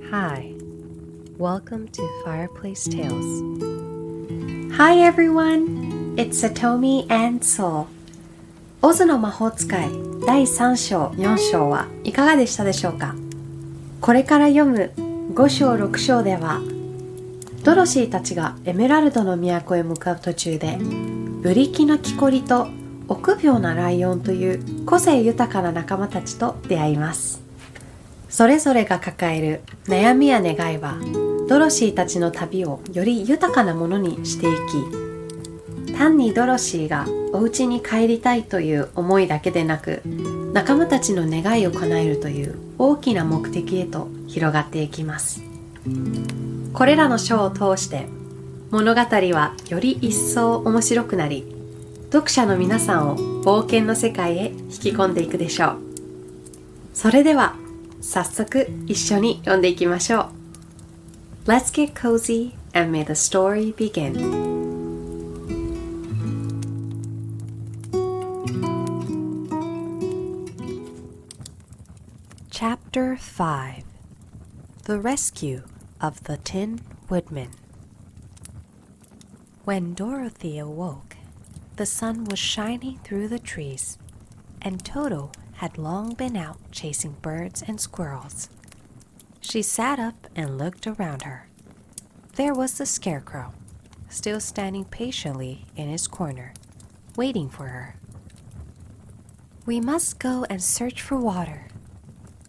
Hi, welcome to Fireplace Tales. Hi everyone, it's Satomi and Soul. オズの魔法使い第3章4章はいかがでしたでしょうか。これから読む5章6章ではドロシーたちがエメラルドの都へ向かう途中でブリキの木こりと臆病なライオンという個性豊かな仲間たちと出会います。それぞれが抱える悩みや願いはドロシーたちの旅をより豊かなものにしていき、単にドロシーがお家に帰りたいという思いだけでなく、仲間たちの願いを叶えるという大きな目的へと広がっていきます。これらの章を通して物語はより一層面白くなり、読者の皆さんを冒険の世界へ引き込んでいくでしょう。それでは早速一緒に読んでいきましょう。Let's get cozy and may the story begin. Chapter 5 The Rescue of the Tin Woodman. When Dorothy awoke, the sun was shining through the trees, and Toto had long been out chasing birds and squirrels. She sat up and looked around her. There was the Scarecrow, still standing patiently in his corner, waiting for her. "We must go and search for water,"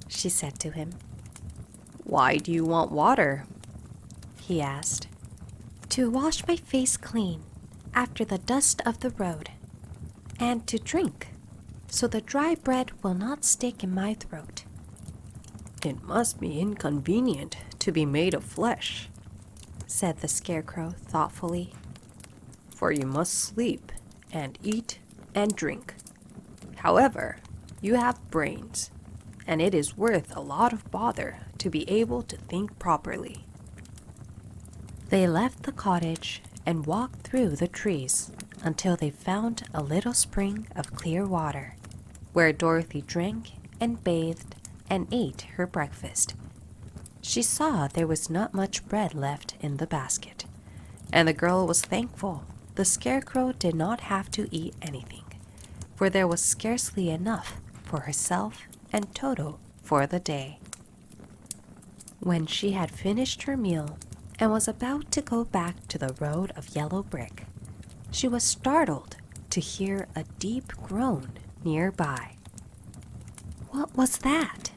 she said to him. "Why do you want water?" he asked. "To wash my face clean after the dust of the road, and to drink, so the dry bread will not stick in my throat." "It must be inconvenient to be made of flesh," said the Scarecrow thoughtfully, "for you must sleep and eat and drink. However, you have brains, and it is worth a lot of bother to be able to think properly." They left the cottage and walked through the trees until they found a little spring of clear water, where Dorothy drank and bathed and ate her breakfast. She saw there was not much bread left in the basket, and the girl was thankful the Scarecrow did not have to eat anything, for there was scarcely enough for herself and Toto for the day. When she had finished her meal and was about to go back to the road of yellow brick, she was startled to hear a deep groan nearby. "What was that?"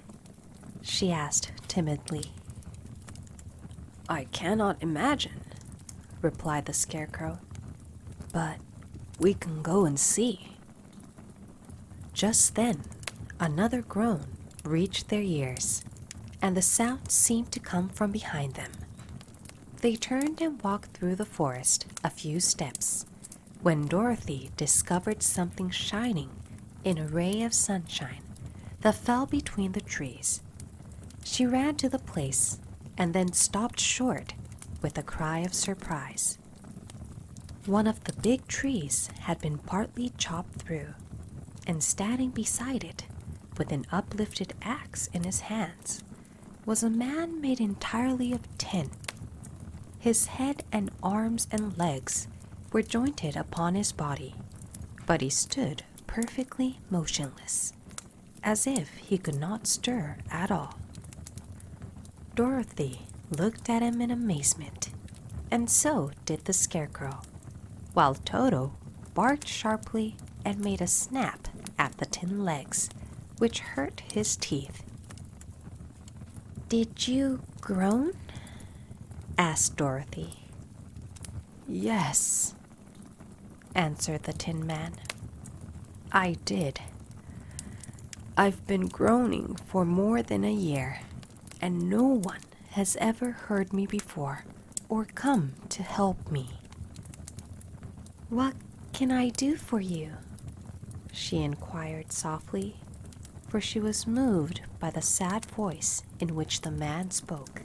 she asked timidly. "I cannot imagine," replied the Scarecrow, "but we can go and see." Just then, another groan reached their ears, and the sound seemed to come from behind them. They turned and walked through the forest a few steps, when Dorothy discovered something shining in a ray of sunshine that fell between the trees. She ran to the place and then stopped short with a cry of surprise. One of the big trees had been partly chopped through, and standing beside it, with an uplifted axe in his hands, was a man made entirely of tin. His head and arms and legs were jointed upon his body, but he stood perfectly motionless, as if he could not stir at all. Dorothy looked at him in amazement, and so did the Scarecrow, while Toto barked sharply and made a snap at the tin legs, which hurt his teeth. "Did you groan?" asked Dorothy. "Yes," answered the Tin Man. "I did. I've been groaning for more than a year, and no one has ever heard me before or come to help me." "What can I do for you?" she inquired softly, for she was moved by the sad voice in which the man spoke.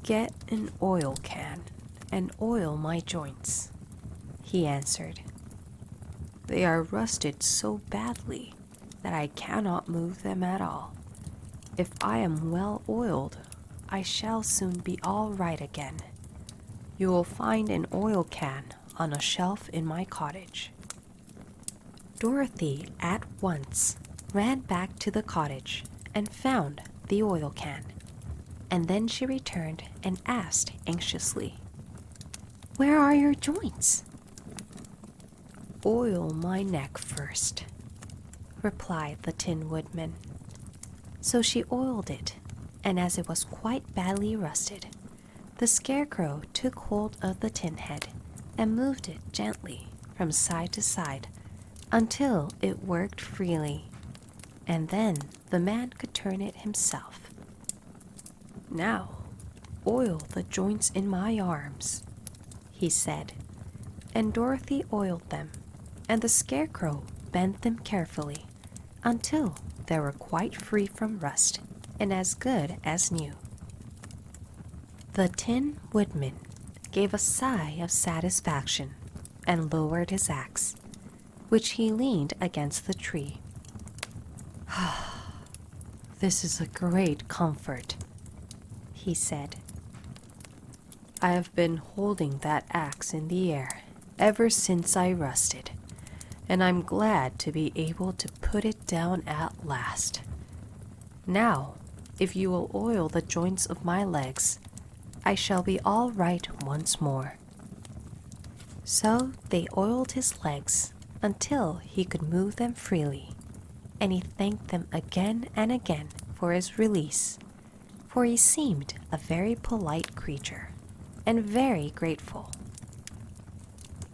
"Get an oil can and oil my joints," he answered. "They are rusted so badly that I cannot move them at all. If I am well oiled, I shall soon be all right again. You will find an oil can on a shelf in my cottage." Dorothy at once ran back to the cottage and found the oil can, and then she returned and asked anxiously, "Where are your joints?" "Oil my neck first," replied the Tin Woodman. So she oiled it, and as it was quite badly rusted, the Scarecrow took hold of the tin head and moved it gently from side to side until it worked freely, and then the man could turn it himself. "Now, oil the joints in my arms," he said, and Dorothy oiled them, and the Scarecrow bent them carefully until they were quite free from rust and as good as new. The Tin Woodman gave a sigh of satisfaction and lowered his axe, which he leaned against the tree. "This is a great comfort," he said. "I have been holding that axe in the air ever since I rusted, and I'm glad to be able to put it down at last. Now, if you will oil the joints of my legs, I shall be all right once more." So they oiled his legs until he could move them freely, and he thanked them again and again for his release, for he seemed a very polite creature and very grateful.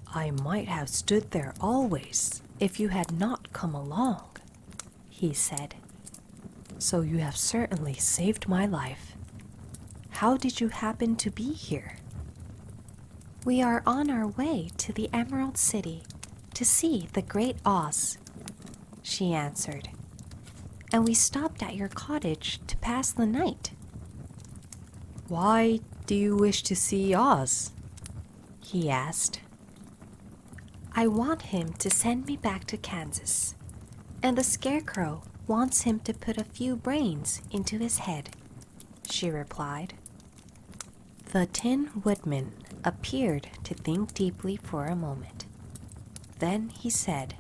"I might have stood there always if you had not come along," he said. "So you have certainly saved my life. How did you happen to be here?" "We are on our way to the Emerald City to see the Great Oz," she answered, "and we stopped at your cottage to pass the night." "Why do you wish to see Oz?" he asked. "I want him to send me back to Kansas, and the Scarecrow wants him to put a few brains into his head," she replied. The Tin Woodman appeared to think deeply for a moment. Then he said,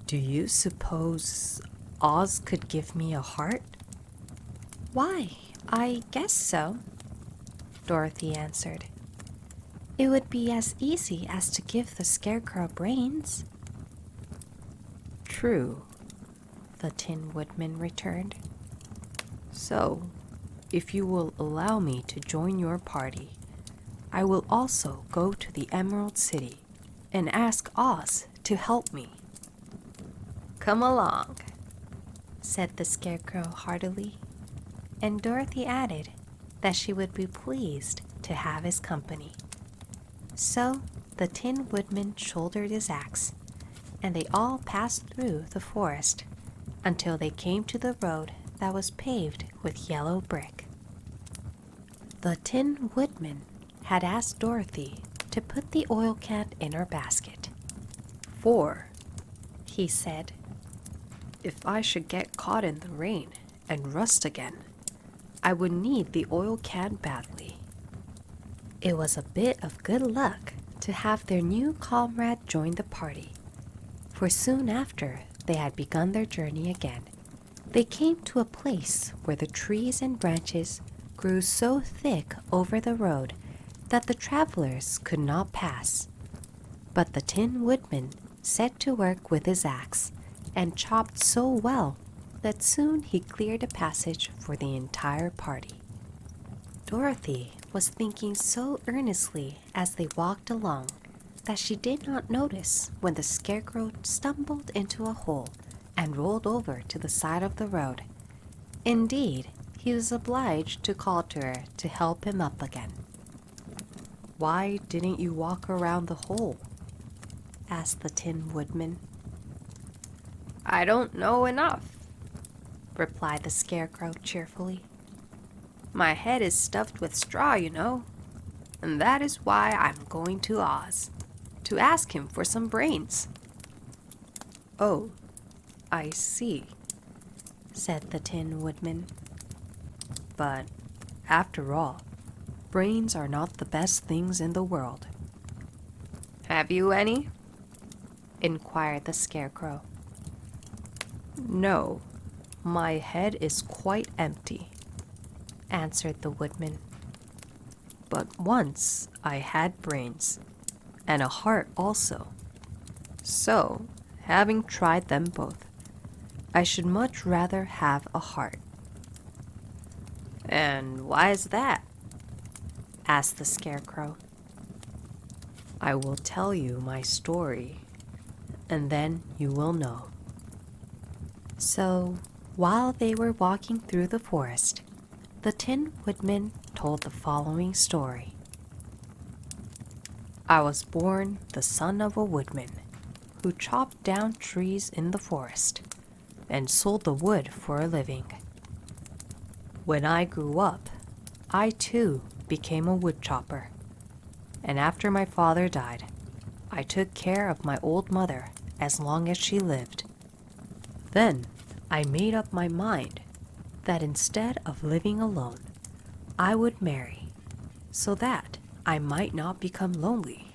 "Do you suppose Oz could give me a heart?" "Why, I guess so," Dorothy answered. "It would be as easy as to give the Scarecrow brains." "True," the Tin Woodman returned. "So, if you will allow me to join your party, I will also go to the Emerald City and ask Oz to help me." "Come along," said the Scarecrow heartily, and Dorothy added that she would be pleased to have his company. So the Tin Woodman shouldered his axe, and they all passed through the forest until they came to the road that was paved with yellow brick. The Tin Woodman had asked Dorothy to put the oil can in her basket. "For," he said, "if I should get caught in the rain and rust again, I would need the oil can badly." It was a bit of good luck to have their new comrade join the party, for soon after they had begun their journey again, they came to a place where the trees and branches grew so thick over the road that the travelers could not pass. But the Tin Woodman set to work with his axe and chopped so well that soon he cleared a passage for the entire party. Dorothy was thinking so earnestly as they walked along that she did not notice when the Scarecrow stumbled into a hole and rolled over to the side of the road. Indeed, he was obliged to call to her to help him up again. "Why didn't you walk around the hole?" asked the Tin Woodman. "I don't know enough," replied the Scarecrow cheerfully. "My head is stuffed with straw, you know, and that is why I'm going to Oz, to ask him for some brains." "Oh, I see," said the Tin Woodman. "But After all, brains are not the best things in the world. Have you any? Inquired the Scarecrow. No, my head is quite empty, answered the Woodman. But once I had brains, and a heart also. So, having tried them both, I should much rather have a heart. And why is that? Asked the Scarecrow. I will tell you my story, and then you will know. So, while they were walking through the forest, the Tin Woodman told the following story. I was born the son of a woodman who chopped down trees in the forest and sold the wood for a living. When I grew up, I too became a woodchopper, and after my father died, I took care of my old mother as long as she lived. Then I made up my mind that instead of living alone, I would marry, so that I might not become lonely.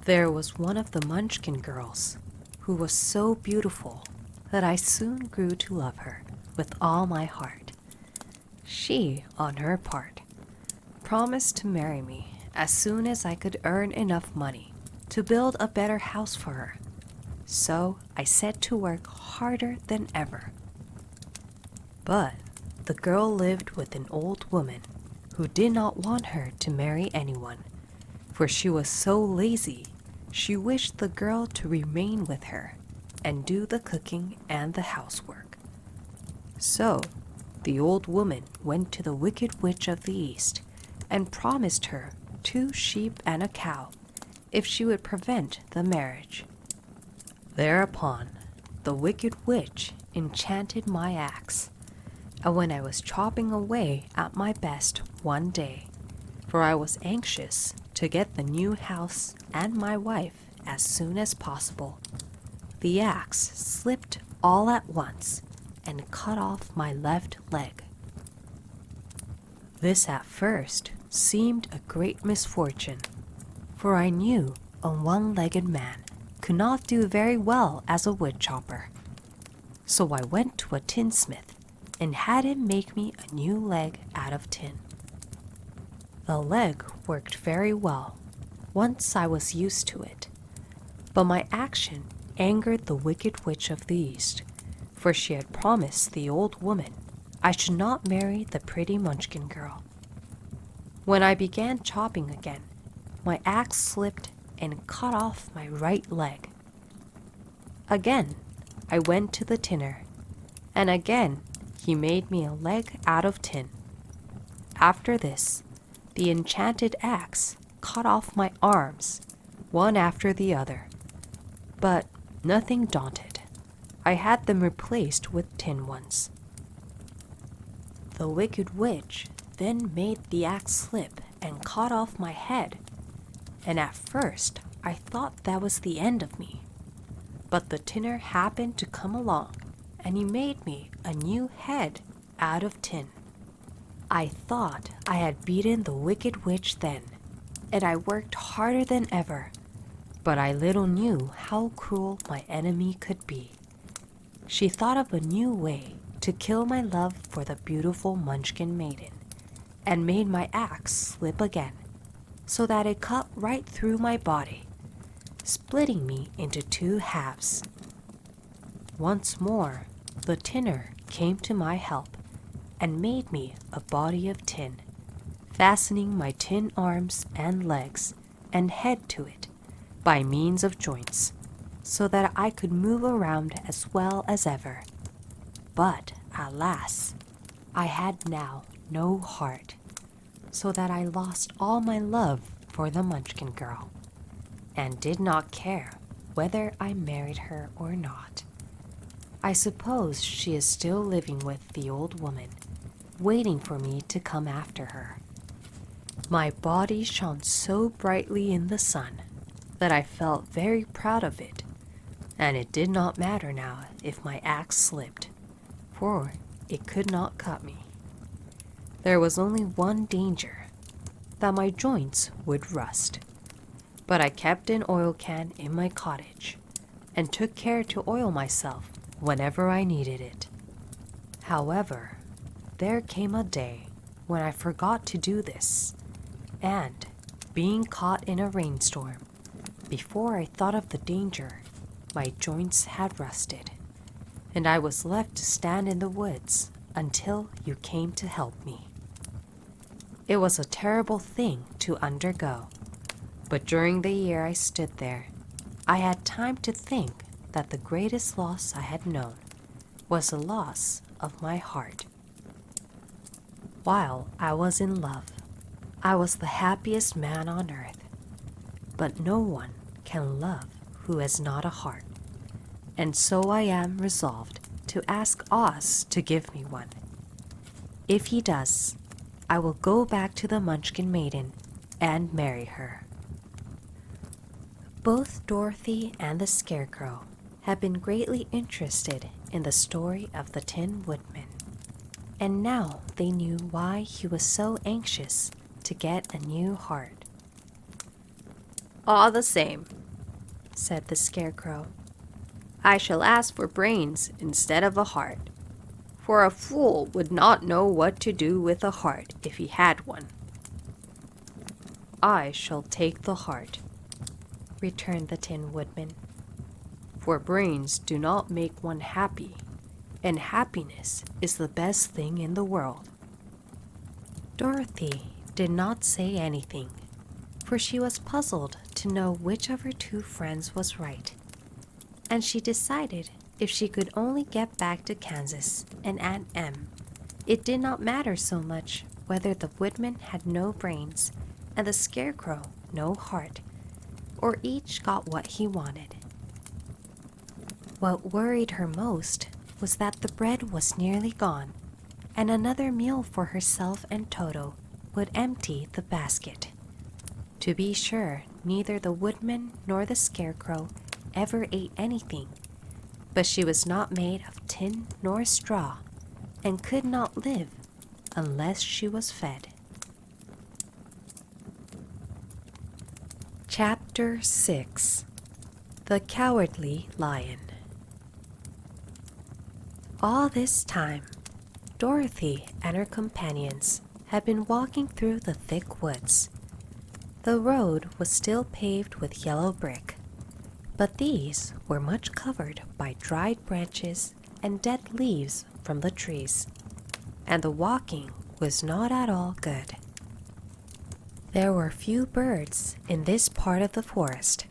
There was one of the Munchkin girls who was so beautiful that I soon grew to love her with all my heart. She, on her part, promised to marry me as soon as I could earn enough money to build a better house for her. So I set to work harder than ever. But the girl lived with an old woman who did not want her to marry anyone, for she was so lazy she wished the girl to remain with her and do the cooking and the housework. So the old woman went to the Wicked Witch of the East and promised her 2 sheep and a cow if she would prevent the marriage. Thereupon, the Wicked Witch enchanted my axe, and when I was chopping away at my best one day, for I was anxious to get the new house and my wife as soon as possible, the axe slipped all at once and cut off my left leg. This at first seemed a great misfortune, for I knew a one-legged man could not do very well as a woodchopper. So I went to a tinsmith and had him make me a new leg out of tin. The leg worked very well once I was used to it, but my action angered the Wicked Witch of the East, for she had promised the old woman I should not marry the pretty Munchkin girl. When I began chopping again, my axe slipped and cut off my right leg. Again, I went to the tinner, and again he made me a leg out of tin. After this, the enchanted axe cut off my arms, one after the other. But nothing daunted, I had them replaced with tin ones. The Wicked Witch then made the axe slip and cut off my head, and at first I thought that was the end of me. But the tinner happened to come along, and he made me a new head out of tin. I thought I had beaten the Wicked Witch then, and I worked harder than ever, but I little knew how cruel my enemy could be. She thought of a new way to kill my love for the beautiful Munchkin maiden, and made my axe slip again, so that it cut right through my body, splitting me into 2 halves. Once more, the tinner came to my help and made me a body of tin, fastening my tin arms and legs and head to it by means of joints, so that I could move around as well as ever. But, alas, I had now no heart, so that I lost all my love for the Munchkin girl, and did not care whether I married her or not. I suppose she is still living with the old woman, waiting for me to come after her. My body shone so brightly in the sun that I felt very proud of it, and it did not matter now if my axe slipped, for it could not cut me. There was only one danger, that my joints would rust. But I kept an oil can in my cottage and took care to oil myself whenever I needed it. However, there came a day when I forgot to do this, and, being caught in a rainstorm, before I thought of the danger, my joints had rusted, and I was left to stand in the woods until you came to help me. It was a terrible thing to undergo, but during the year I stood there, I had time to think that the greatest loss I had known was the loss of my heart. While I was in love, I was the happiest man on earth, but no one can love who has not a heart, and so I am resolved to ask Oz to give me one. If he does, I will go back to the Munchkin Maiden and marry her. Both Dorothy and the Scarecrow had been greatly interested in the story of the Tin Woodman, and now they knew why he was so anxious to get a new heart. "All the same," said the Scarecrow, "I shall ask for brains instead of a heart, for a fool would not know what to do with a heart if he had one." "I shall take the heart," returned the Tin Woodman, "for brains do not make one happy, and happiness is the best thing in the world." Dorothy did not say anything, for she was puzzled to know which of her two friends was right, and she decided if she could only get back to Kansas and Aunt Em, it did not matter so much whether the Woodman had no brains and the Scarecrow no heart, or each got what he wanted. What worried her most was that the bread was nearly gone, and another meal for herself and Toto would empty the basket. To be sure, neither the Woodman nor the Scarecrow ever ate anything, but she was not made of tin nor straw, and could not live unless she was fed. Chapter 6. The Cowardly Lion. All this time, Dorothy and her companions had been walking through the thick woods. The road was still paved with yellow brick, but these were much covered by dried branches and dead leaves from the trees, and the walking was not at all good. There were few birds in this part of the forest,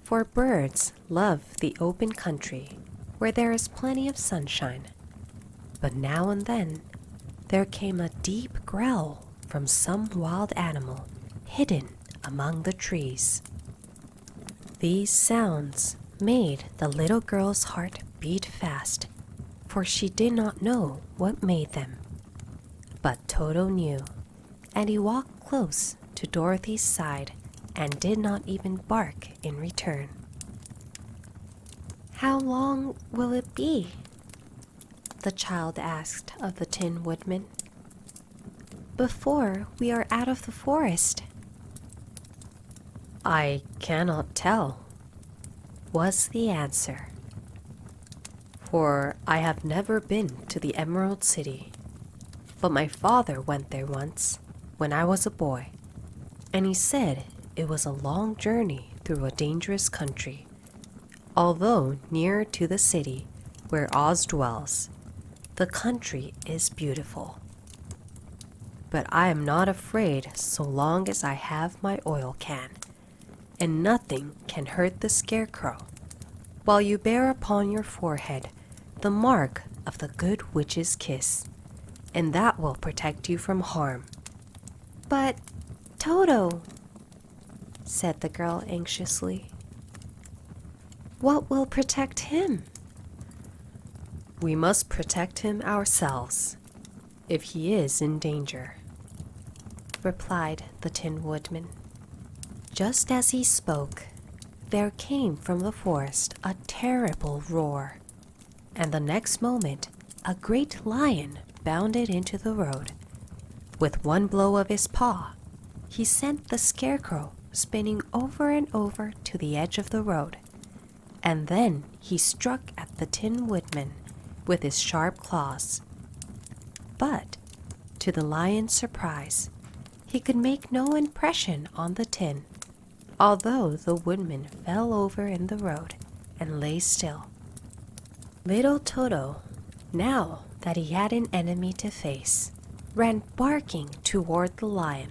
for birds love the open country where there is plenty of sunshine. But now and then there came a deep growl from some wild animal hidden among the trees. These sounds made the little girl's heart beat fast, for she did not know what made them. But Toto knew, and he walked close to Dorothy's side and did not even bark in return. "How long will it be?" the child asked of the Tin Woodman. "Before we are out of the forest." "I cannot tell," was the answer, "for I have never been to the Emerald City, but my father went there once when I was a boy, and he said it was a long journey through a dangerous country, although nearer to the city where Oz dwells. The country is beautiful. But I am not afraid so long as I have my oil can, and nothing can hurt the Scarecrow, while you bear upon your forehead the mark of the Good Witch's kiss, and that will protect you from harm." "But Toto," said the girl anxiously, "what will protect him?" "We must protect him ourselves, if he is in danger," replied the Tin Woodman. Just as he spoke, there came from the forest a terrible roar, and the next moment a great lion bounded into the road. With one blow of his paw, he sent the scarecrow spinning over and over to the edge of the road, and then he struck at the Tin Woodman with his sharp claws. But, to the lion's surprise, he could make no impression on the tin, although the woodman fell over in the road and lay still. Little Toto, now that he had an enemy to face, ran barking toward the lion,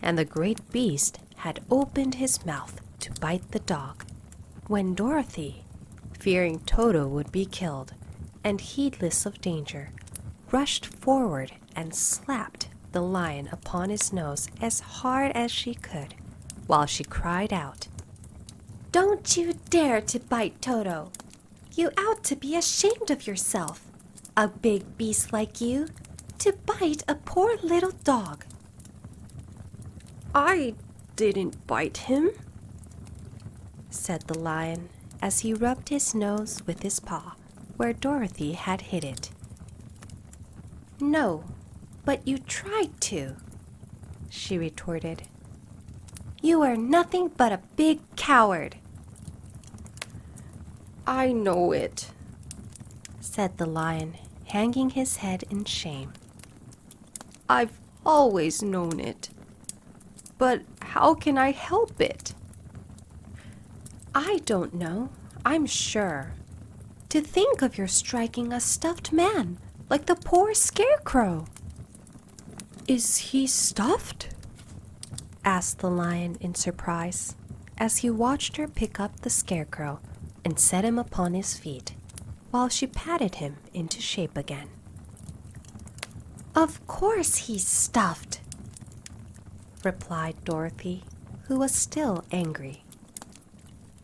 and the great beast had opened his mouth to bite the dog, when Dorothy, fearing Toto would be killed, and heedless of danger, rushed forward and slapped the lion upon his nose as hard as she could, while she cried out, "Don't you dare to bite Toto! You ought to be ashamed of yourself, a big beast like you, to bite a poor little dog." "I didn't bite him," said the lion as he rubbed his nose with his paw where Dorothy had hit it. "No, but you tried to," she retorted. "You are nothing but a big coward." "I know it," said the lion, hanging his head in shame. "I've always known it. But how can I help it?" "I don't know, I'm sure. To think of your striking a stuffed man like the poor scarecrow." "Is he stuffed?" asked the lion in surprise, as he watched her pick up the scarecrow and set him upon his feet, while she patted him into shape again. "Of course he's stuffed," replied Dorothy, who was still angry.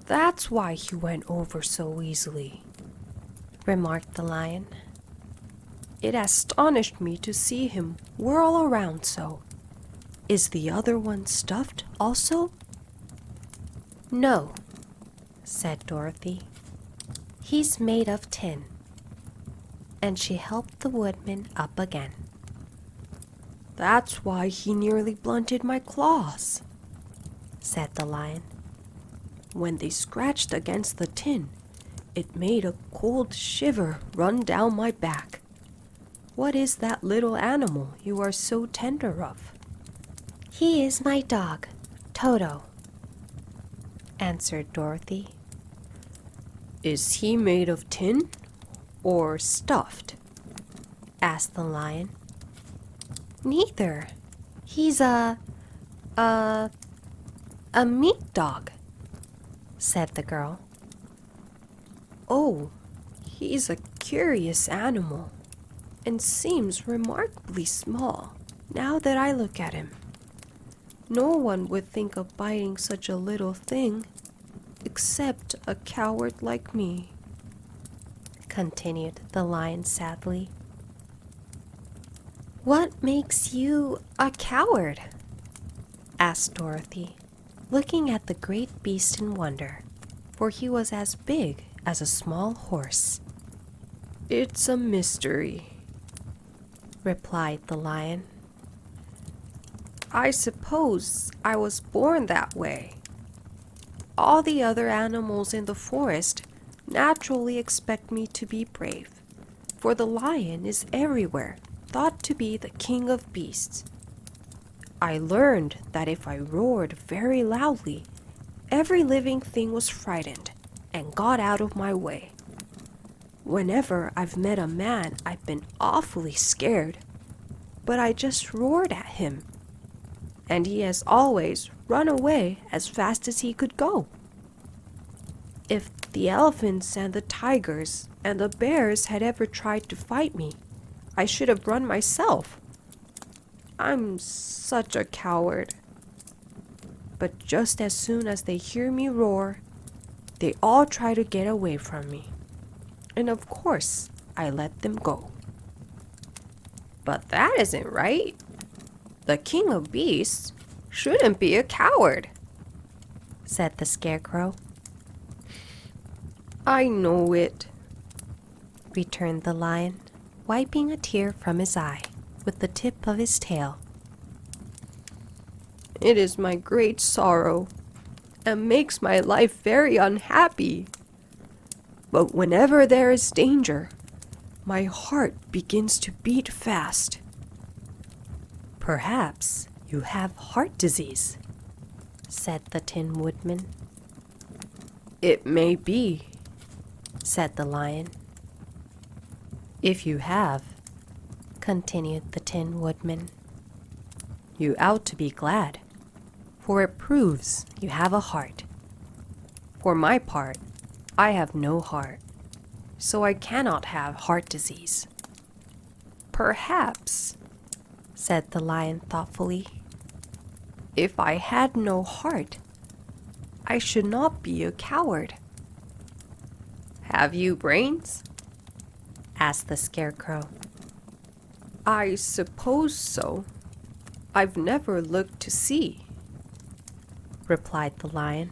"That's why he went over so easily," remarked the lion. "It astonished me to see him whirl around so. Is the other one stuffed also?" "No," said Dorothy. "He's made of tin." And she helped the woodman up again. "That's why he nearly blunted my claws," said the lion. "When they scratched against the tin, it made a cold shiver run down my back. What is that little animal you are so tender of?" "He is my dog, Toto," answered Dorothy. "Is he made of tin or stuffed?" asked the lion. "Neither. He's a meat dog," said the girl. "Oh, he's a curious animal, and seems remarkably small, now that I look at him. No one would think of biting such a little thing, except a coward like me," continued the lion sadly. "What makes you a coward?" asked Dorothy, looking at the great beast in wonder, for he was as big as a small horse. "It's a mystery," replied the lion. "I suppose I was born that way. All the other animals in the forest naturally expect me to be brave, for the lion is everywhere thought to be the king of beasts. I learned that if I roared very loudly, every living thing was frightened and got out of my way. Whenever I've met a man, I've been awfully scared, but I just roared at him, and he has always run away as fast as he could go. If the elephants and the tigers and the bears had ever tried to fight me, I should have run myself. I'm such a coward. But just as soon as they hear me roar, they all try to get away from me. And of course, I let them go." "But that isn't right. The king of beasts shouldn't be a coward," said the scarecrow. "I know it," returned the lion, wiping a tear from his eye with the tip of his tail It is my great sorrow, and makes my life very unhappy. But whenever there is danger, my heart begins to beat fast. Perhaps you have heart disease, said the Tin Woodman. It may be, said the Lion. If you have, continued the Tin Woodman, you ought to be glad, for it proves you have a heart. For my part, I have no heart, so I cannot have heart disease. Perhaps, said the Lion thoughtfully, if I had no heart, I should not be a coward. Have you brains? asked the Scarecrow. I suppose so. I've never looked to see, replied the Lion.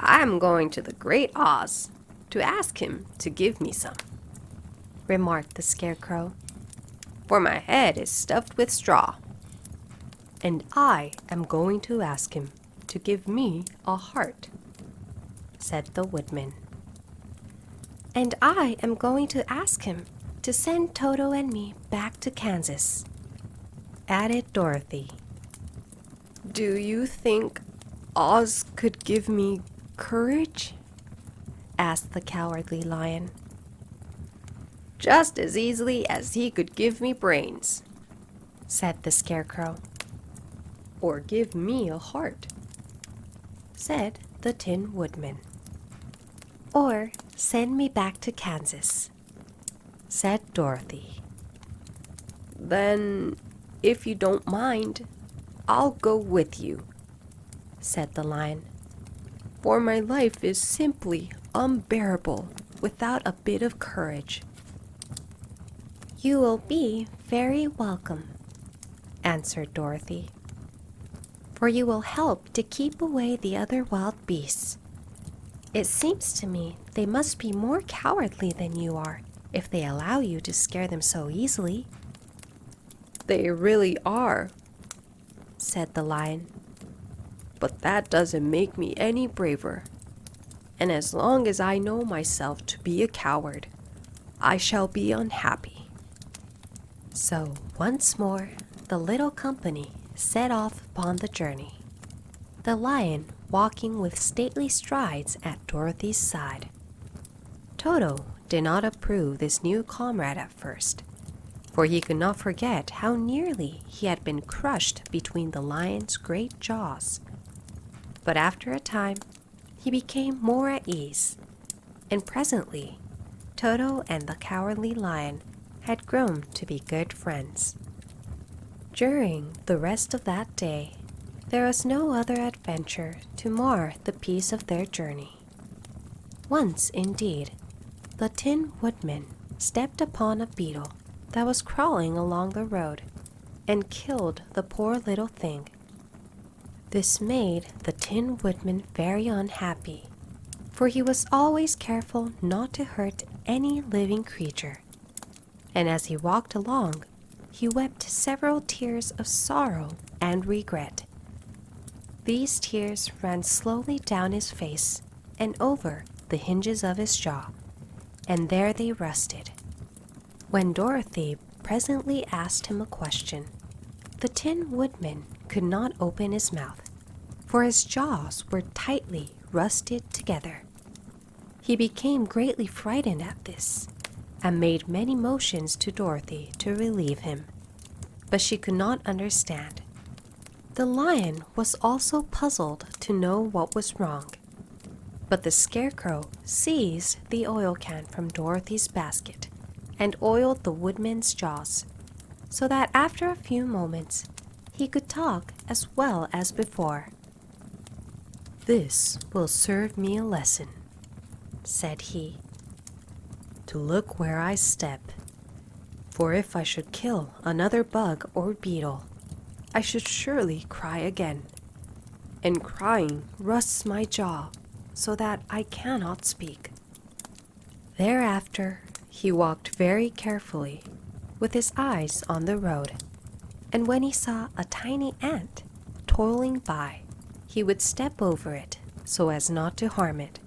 I'm going to the Great Oz to ask him to give me some, remarked the Scarecrow. For my head is stuffed with straw. And I am going to ask him to give me a heart, said the Woodman. And I am going to ask him to send Toto and me back to Kansas, added Dorothy. Do you think Oz could give me courage? asked the Cowardly Lion. Just as easily as he could give me brains, said the Scarecrow. Or give me a heart, said the Tin Woodman. Or send me back to Kansas, said Dorothy. Then, if you don't mind, I'll go with you, said the Lion. For my life is simply unbearable without a bit of courage. You will be very welcome, answered Dorothy. For you will help to keep away the other wild beasts. It seems to me they must be more cowardly than you are if they allow you to scare them so easily. They really are, said the Lion. But that doesn't make me any braver. And as long as I know myself to be a coward, I shall be unhappy. So once more the little company set off upon the journey, the Lion walking with stately strides at Dorothy's side. Toto did not approve this new comrade at first, for he could not forget how nearly he had been crushed between the Lion's great jaws. But after a time, he became more at ease, and presently Toto and the Cowardly Lion had grown to be good friends. During the rest of that day, there was no other adventure to mar the peace of their journey. Once, indeed, the Tin Woodman stepped upon a beetle that was crawling along the road and killed the poor little thing. This made the Tin Woodman very unhappy, for he was always careful not to hurt any living creature. And as he walked along, he wept several tears of sorrow and regret. These tears ran slowly down his face and over the hinges of his jaw, and there they rested. When Dorothy presently asked him a question, the Tin Woodman could not open his mouth, for his jaws were tightly rusted together. He became greatly frightened at this, and made many motions to Dorothy to relieve him, but she could not understand. The Lion was also puzzled to know what was wrong, but the Scarecrow seized the oil can from Dorothy's basket and oiled the Woodman's jaws, so that after a few moments he could talk as well as before. "This will serve me a lesson," said he, "to look where I step, for if I should kill another bug or beetle, I should surely cry again, and crying rusts my jaw so that I cannot speak." Thereafter he walked very carefully, with his eyes on the road, and when he saw a tiny ant, toiling by, he would step over it so as not to harm it.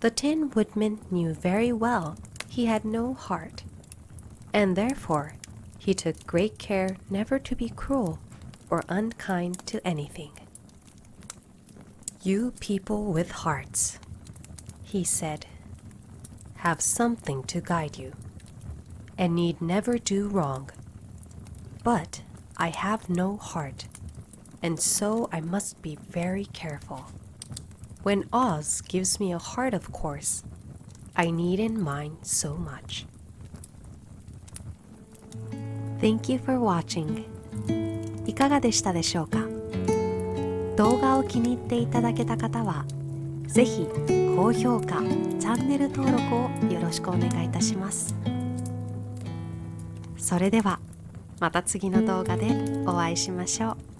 The Tin Woodman knew very well he had no heart, and therefore he took great care never to be cruel or unkind to anything. You people with hearts, he said, have something to guide you, and need never do wrong. But I have no heart, and so I must be very careful. When Oz gives me a heart, of course, I need in mine so much. Thank you for watching. いかがでしたでしょうか？動画を気に入っていただけた方は、ぜひ高評価、チャンネル登録をよろしくお願いいたします。それではまた次の動画でお会いしましょう。